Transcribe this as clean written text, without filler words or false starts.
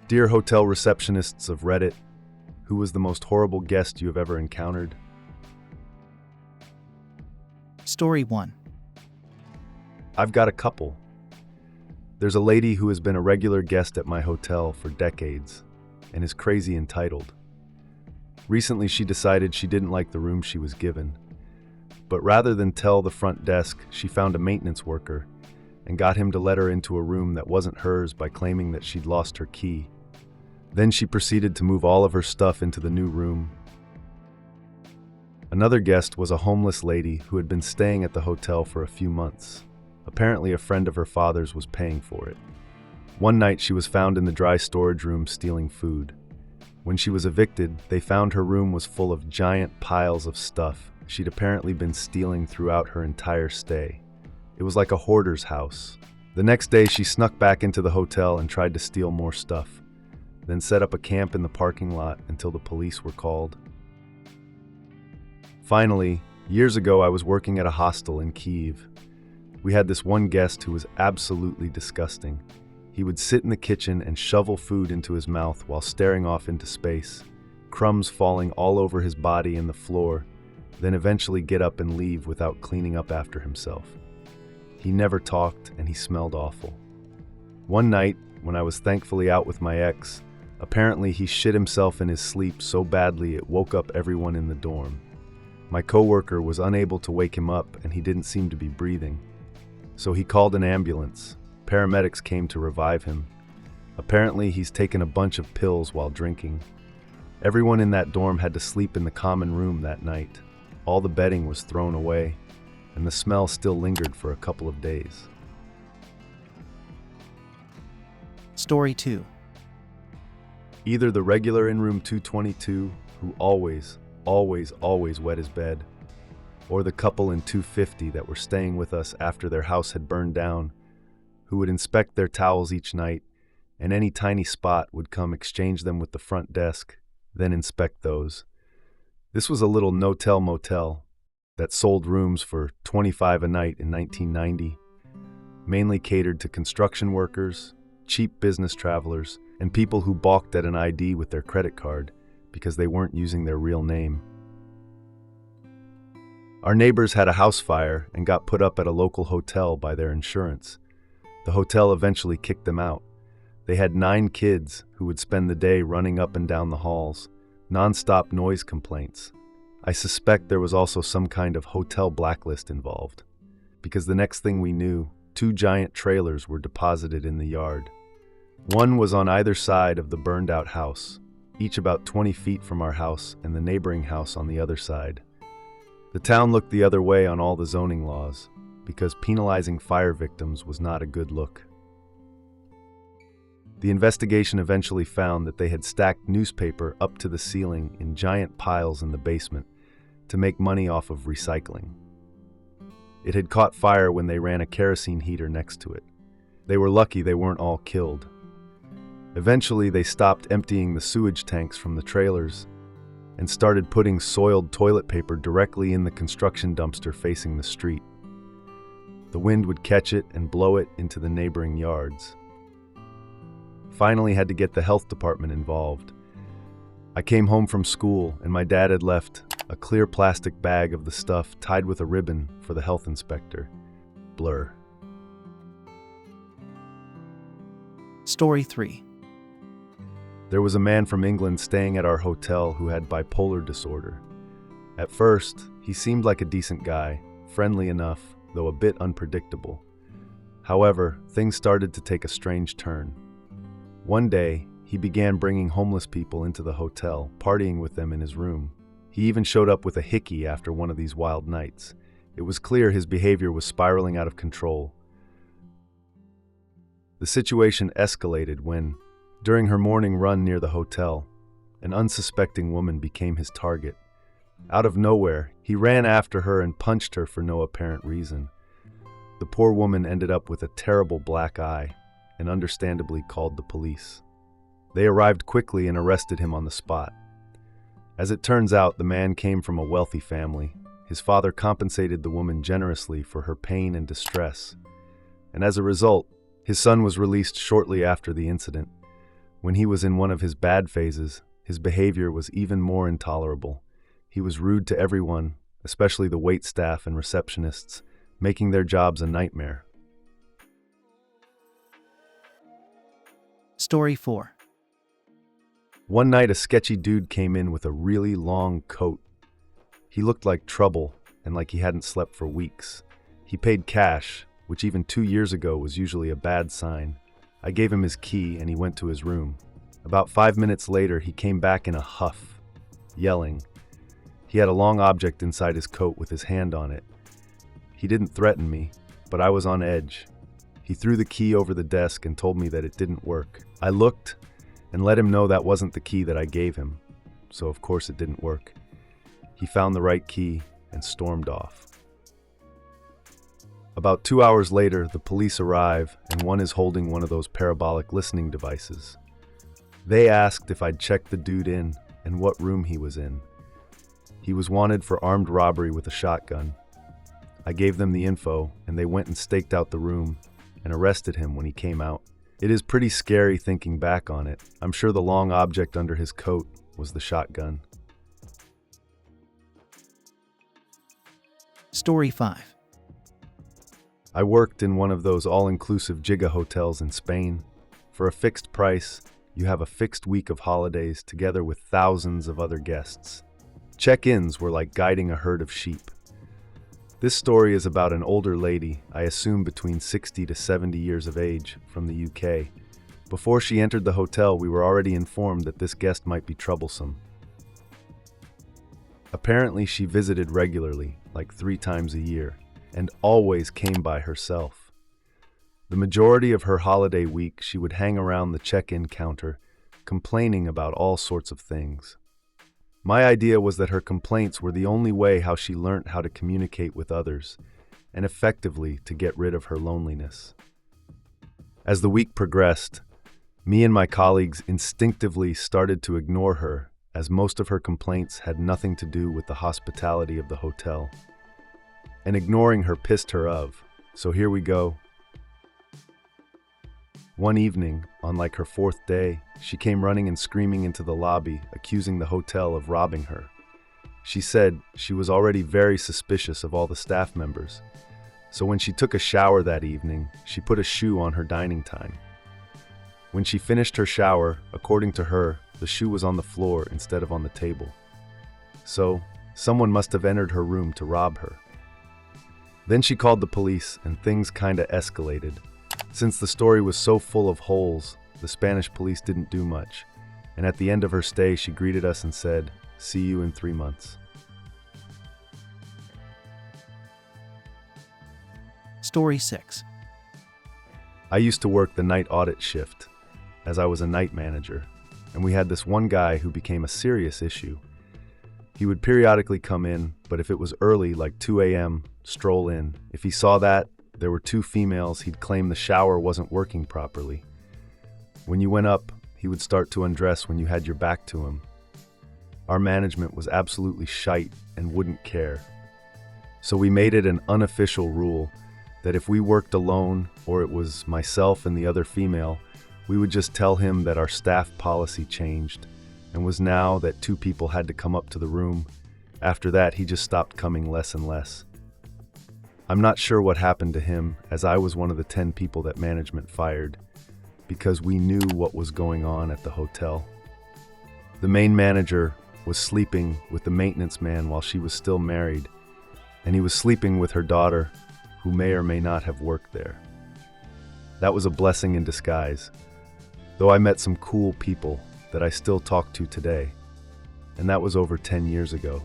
Dear hotel receptionists of Reddit, who was the most horrible guest you have ever encountered? Story 1. I've got a couple. There's a lady who has been a regular guest at my hotel for decades and is crazy entitled. Recently, she decided she didn't like the room she was given, but rather than tell the front desk, she found a maintenance worker and got him to let her into a room that wasn't hers by claiming that she'd lost her key. Then she proceeded to move all of her stuff into the new room. Another guest was a homeless lady who had been staying at the hotel for a few months. Apparently, a friend of her father's was paying for it. One night, she was found in the dry storage room stealing food. When she was evicted, they found her room was full of giant piles of stuff she'd apparently been stealing throughout her entire stay. It was like a hoarder's house. The next day, she snuck back into the hotel and tried to steal more stuff, then set up a camp in the parking lot until the police were called. Finally, years ago, I was working at a hostel in Kyiv. We had this one guest who was absolutely disgusting. He would sit in the kitchen and shovel food into his mouth while staring off into space, crumbs falling all over his body and the floor, then eventually get up and leave without cleaning up after himself. He never talked and he smelled awful. One night, when I was thankfully out with my ex, apparently he shit himself in his sleep so badly it woke up everyone in the dorm. My coworker was unable to wake him up and he didn't seem to be breathing. So he called an ambulance. Paramedics came to revive him. Apparently he's taken a bunch of pills while drinking. Everyone in that dorm had to sleep in the common room that night. All the bedding was thrown away, and the smell still lingered for a couple of days. Story 2. Either the regular in room 222, who always wet his bed, or the couple in 250 that were staying with us after their house had burned down, who would inspect their towels each night, and any tiny spot would come exchange them with the front desk, then inspect those. This was a little no-tell motel that sold rooms for $25 a night in 1990, mainly catered to construction workers, cheap business travelers, and people who balked at an ID with their credit card because they weren't using their real name. Our neighbors had a house fire and got put up at a local hotel by their insurance. The hotel eventually kicked them out. They had 9 kids who would spend the day running up and down the halls, non-stop noise complaints. I suspect there was also some kind of hotel blacklist involved, because the next thing we knew, 2 giant trailers were deposited in the yard. One was on either side of the burned-out house, each about 20 feet from our house and the neighboring house on the other side. The town looked the other way on all the zoning laws, because penalizing fire victims was not a good look. The investigation eventually found that they had stacked newspaper up to the ceiling in giant piles in the basement to make money off of recycling. It had caught fire when they ran a kerosene heater next to it. They were lucky they weren't all killed. Eventually, they stopped emptying the sewage tanks from the trailers and started putting soiled toilet paper directly in the construction dumpster facing the street. The wind would catch it and blow it into the neighboring yards. Finally had to get the health department involved. I came home from school and my dad had left a clear plastic bag of the stuff tied with a ribbon for the health inspector. Blur. Story 3. There was a man from England staying at our hotel who had bipolar disorder. At first, he seemed like a decent guy, friendly enough, though a bit unpredictable. However, things started to take a strange turn. One day, he began bringing homeless people into the hotel, partying with them in his room. He even showed up with a hickey after one of these wild nights. It was clear his behavior was spiraling out of control. The situation escalated when, during her morning run near the hotel, an unsuspecting woman became his target. Out of nowhere, he ran after her and punched her for no apparent reason. The poor woman ended up with a terrible black eye and understandably called the police. They arrived quickly and arrested him on the spot. As it turns out, the man came from a wealthy family. His father compensated the woman generously for her pain and distress, and as a result, his son was released shortly after the incident. When he was in one of his bad phases, his behavior was even more intolerable. He was rude to everyone, especially the wait staff and receptionists, making their jobs a nightmare. Story 4. One night, a sketchy dude came in with a really long coat. He looked like trouble and like he hadn't slept for weeks. He paid cash, which even 2 years ago was usually a bad sign. I gave him his key and he went to his room. About 5 minutes later, he came back in a huff, yelling. He had a long object inside his coat with his hand on it. He didn't threaten me, but I was on edge. He threw the key over the desk and told me that it didn't work. I looked and let him know that wasn't the key that I gave him, so of course it didn't work. He found the right key and stormed off. About 2 hours later, the police arrive and one is holding one of those parabolic listening devices. They asked if I'd checked the dude in and what room he was in. He was wanted for armed robbery with a shotgun. I gave them the info and they went and staked out the room and arrested him when he came out. It is pretty scary thinking back on it. I'm sure the long object under his coat was the shotgun. Story 5. I worked in one of those all-inclusive Giga hotels in Spain. For a fixed price, you have a fixed week of holidays together with thousands of other guests. Check-ins were like guiding a herd of sheep. This story is about an older lady, I assume between 60 to 70 years of age, from the UK. Before she entered the hotel, we were already informed that this guest might be troublesome. Apparently, she visited regularly, like 3 times a year, and always came by herself. The majority of her holiday week, she would hang around the check-in counter, complaining about all sorts of things. My idea was that her complaints were the only way how she learnt how to communicate with others, and effectively to get rid of her loneliness. As the week progressed, me and my colleagues instinctively started to ignore her, as most of her complaints had nothing to do with the hospitality of the hotel. And ignoring her pissed her off, so here we go. One evening, on like her 4th day, she came running and screaming into the lobby, accusing the hotel of robbing her. She said she was already very suspicious of all the staff members, so when she took a shower that evening, she put a shoe on her dining time. When she finished her shower, according to her, the shoe was on the floor instead of on the table. So, someone must have entered her room to rob her. Then she called the police and things kinda escalated. Since the story was so full of holes, the Spanish police didn't do much, and at the end of her stay, she greeted us and said, "See you in 3 months." Story 6. I used to work the night audit shift, as I was a night manager, and we had this one guy who became a serious issue. He would periodically come in, but if it was early, like 2 a.m., stroll in. If he saw that there were 2 females, he'd claim the shower wasn't working properly. When you went up, he would start to undress when you had your back to him. Our management was absolutely shite and wouldn't care. So we made it an unofficial rule that if we worked alone, or it was myself and the other female, we would just tell him that our staff policy changed and was now that 2 people had to come up to the room. After that, he just stopped coming less and less. I'm not sure what happened to him, as I was one of the 10 people that management fired, because we knew what was going on at the hotel. The main manager was sleeping with the maintenance man while she was still married, and he was sleeping with her daughter, who may or may not have worked there. That was a blessing in disguise, though I met some cool people that I still talk to today, and that was over 10 years ago.